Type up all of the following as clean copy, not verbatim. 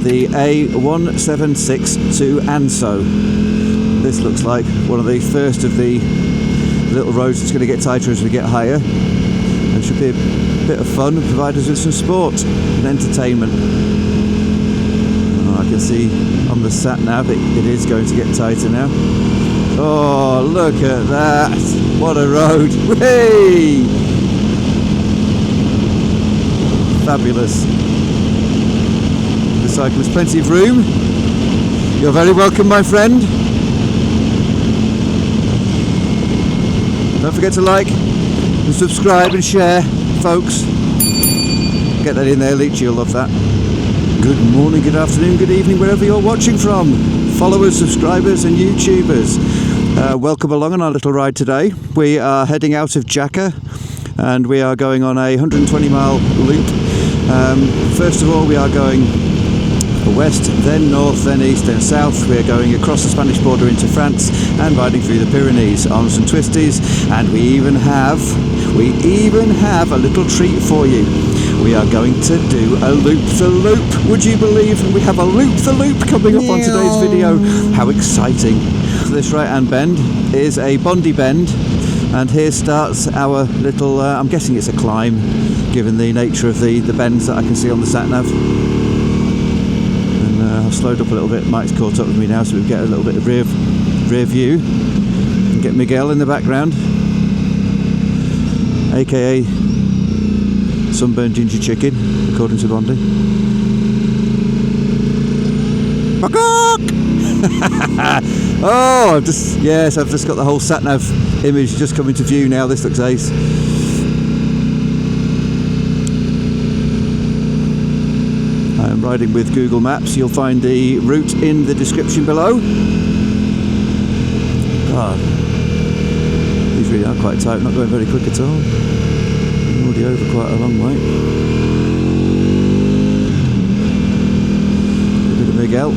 the A1762 Anso. This looks like one of the first of the little roads that's going to get tighter as we get higher, and should be a bit of fun and provide us with some sport and entertainment. I can see on the sat nav it is going to get tighter now. Oh, look at that! What a road! Whee! Fabulous. The cyclist, plenty of room. You're very welcome, my friend. Don't forget to like and subscribe and share, folks. Get that in there, Leech, you'll love that. Good morning, good afternoon, good evening, wherever you're watching from. Followers, subscribers and YouTubers. Welcome along on our little ride today. We are heading out of Jaca and we are going on a 120-mile loop. First of all, we are going west, then north, then east, then south. We're going across the Spanish border into France and riding through the Pyrenees on some twisties, and we even have a little treat for you. We are going to do a loop-the-loop. Would you believe we have a loop-the-loop coming up on today's video? How exciting. This right-hand bend is a Bondy-Bend, and here starts our little, I'm guessing it's a climb, given the nature of the bends that I can see on the sat-nav. And I've slowed up a little bit. Mike's caught up with me now, so we get a little bit of rear view. And get Miguel in the background, aka sunburned ginger chicken, according to Bondi. Oh, I've just got the whole sat nav image just coming to view now. This looks ace. I'm riding with Google Maps. You'll find the route in the description below. God, these really are quite tight. Not going very quick at all. I'm already over quite a long way. A bit of Miguel.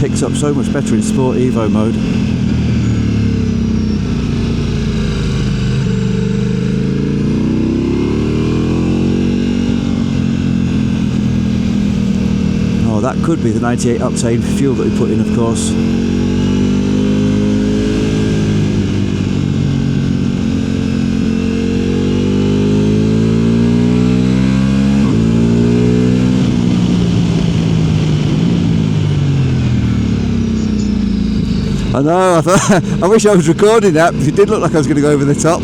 Picks up so much better in Sport Evo mode. Oh, that could be the 98 octane fuel that we put in, of course. I know, I wish I was recording that, because it did look like I was going to go over the top.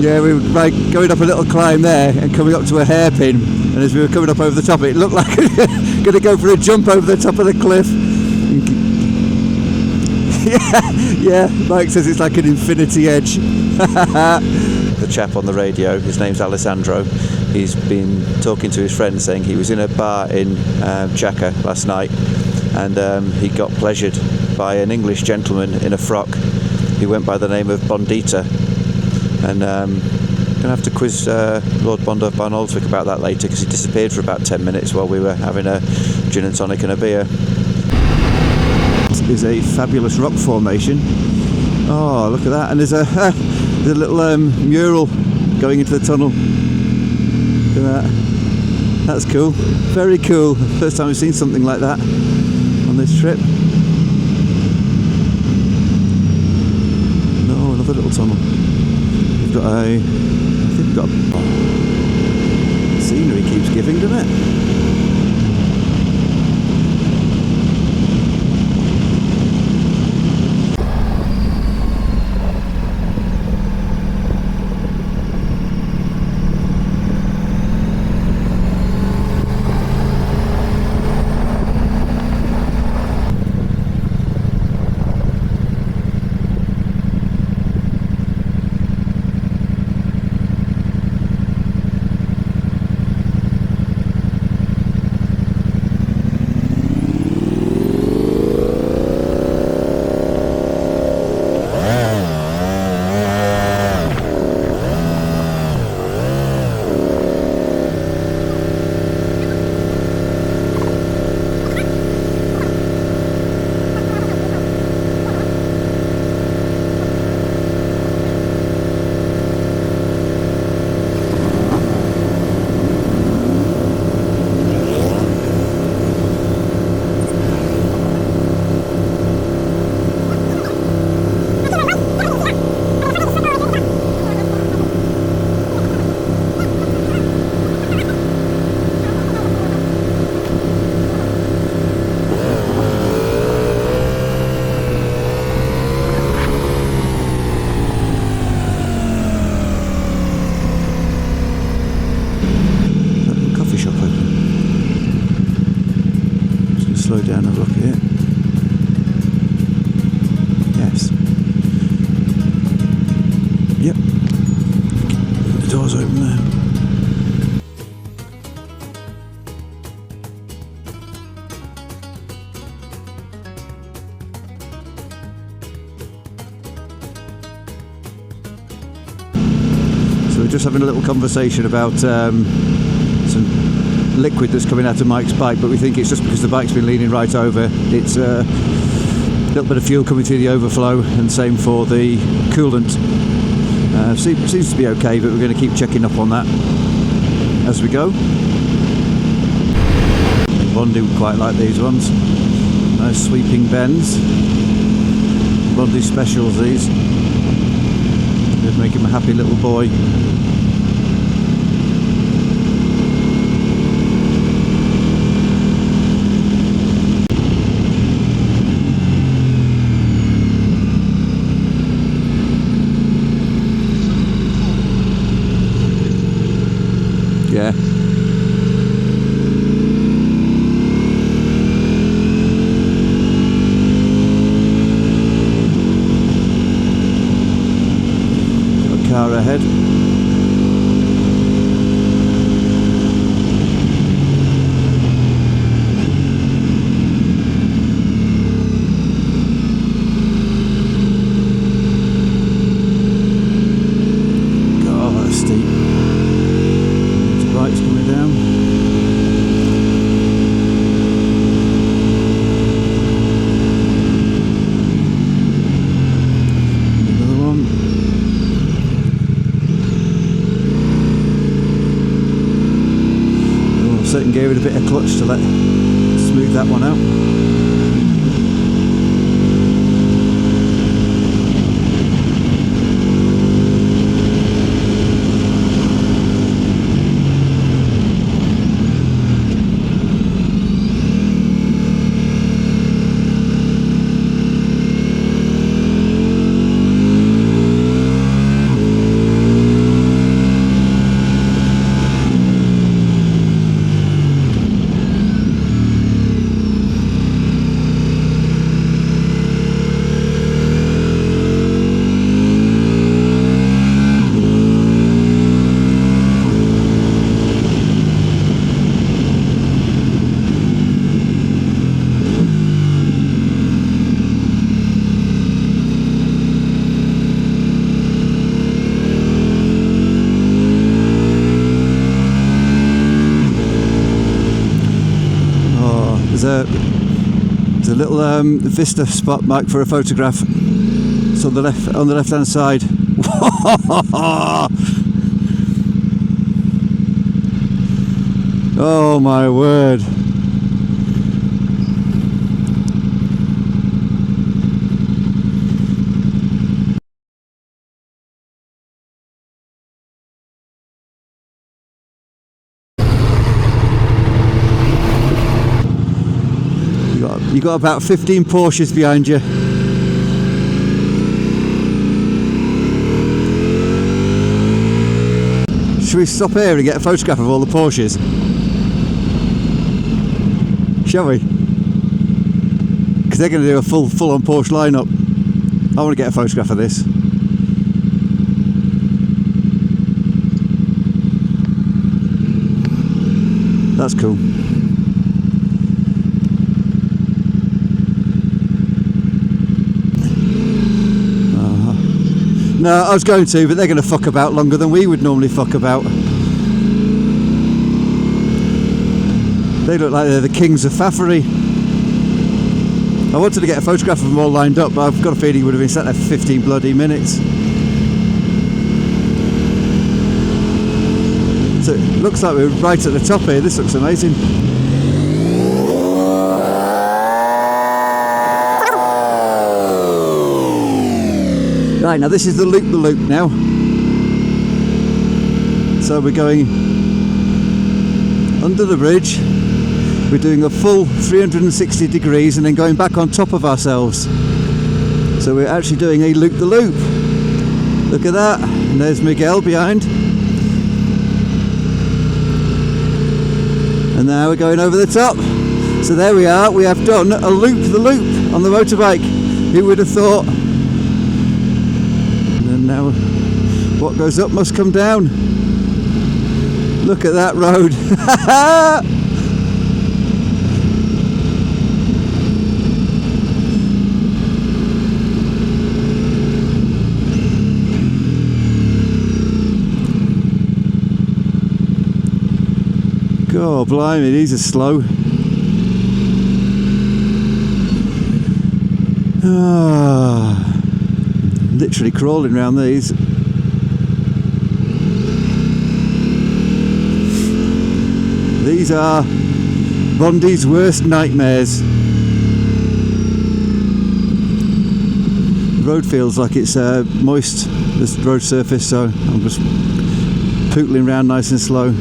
Yeah, we were like going up a little climb there and coming up to a hairpin, and as we were coming up over the top, it looked like going to go for a jump over the top of the cliff. Yeah, Mike says it's like an infinity edge. The chap on the radio, his name's Alessandro. He's been talking to his friend, saying he was in a bar in Jaca last night, and he got pleasured by an English gentleman in a frock who went by the name of Bondita, and I'm going to have to quiz Lord Bond of Barnoldswick about that later, because he disappeared for about 10 minutes while we were having a gin and tonic and a beer. This is a fabulous rock formation. Oh, look at that, and there's a little mural going into the tunnel. Look at that. That's cool, very cool. First time I've seen something like that on this trip. No, another little tunnel. We've got I think we've got scenery keeps giving, doesn't it? slow down and have a look at it. Yes. Yep. The door's open there. So we're just having a little conversation about some liquid that's coming out of Mike's bike, but we think it's just because the bike's been leaning right over. It's a little bit of fuel coming through the overflow, and same for the coolant. Seems to be okay, but we're going to keep checking up on that as we go. Bondi would quite like these ones. Nice sweeping bends. Bondi specials these. They'd make him a happy little boy. Yeah. Got a car ahead. God, that's steep. Bike's coming down. Another one. Oh, second gave it a bit of clutch to let smooth that one out. There's a little vista spot marked for a photograph. It's on the left hand side. Oh my word. You got about 15 Porsches behind you. Should we stop here and get a photograph of all the Porsches? Shall we? Because they're going to do a full-on Porsche lineup. I want to get a photograph of this. That's cool. No, I was going to, but they're going to fuck about longer than we would normally fuck about. They look like they're the kings of faffery. I wanted to get a photograph of them all lined up, but I've got a feeling he would have been sat there for 15 bloody minutes. So it looks like we're right at the top here. This looks amazing. Right, now this is the loop now. So we're going under the bridge. We're doing a full 360 degrees and then going back on top of ourselves. So we're actually doing a loop-the-loop. Look at that. And there's Miguel behind. And now we're going over the top. So there we are, we have done a loop the loop on the motorbike. Who would have thought? And now what goes up must come down. Look at that road. God blimey, these are slow. Literally crawling around these. These are Bondy's worst nightmares. The road feels like it's moist, this road surface, so I'm just pootling around nice and slow.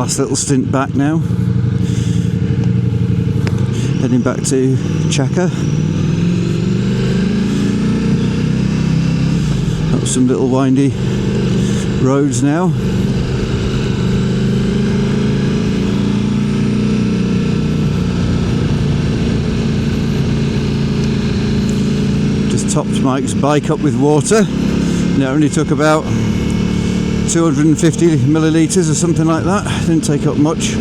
last little stint back now. Heading back to Jaca. Up some little windy roads now. Just topped Mike's bike up with water. And it only took about 250 millilitres or something like that. Didn't take up much.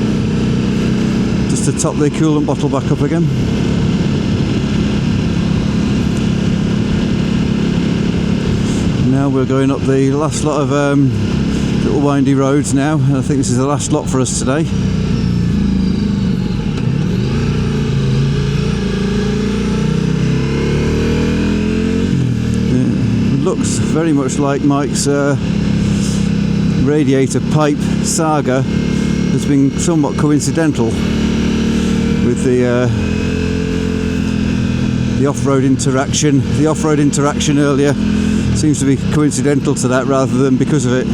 Just to top the coolant bottle back up again. Now we're going up the last lot of little windy roads now, and I think this is the last lot for us today. It looks very much like Mike's radiator pipe saga has been somewhat coincidental with the off-road interaction. The off-road interaction earlier seems to be coincidental to that rather than because of it.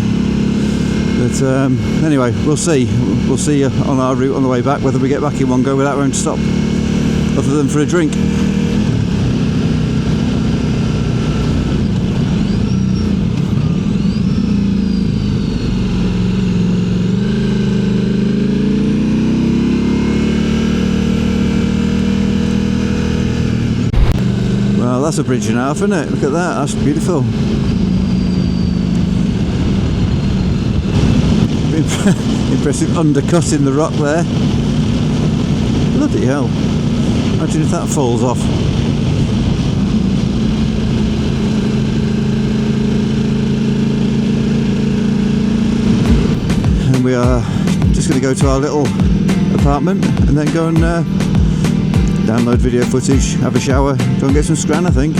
But anyway, we'll see. We'll see on our route on the way back whether we get back in one go without having to stop, other than for a drink. Well, that's a bridge and a half, isn't it? Look at that, that's beautiful. Impressive undercut in the rock there. Bloody hell. Imagine if that falls off. And we are just going to go to our little apartment and then go and download video footage, have a shower, go and get some scran, I think.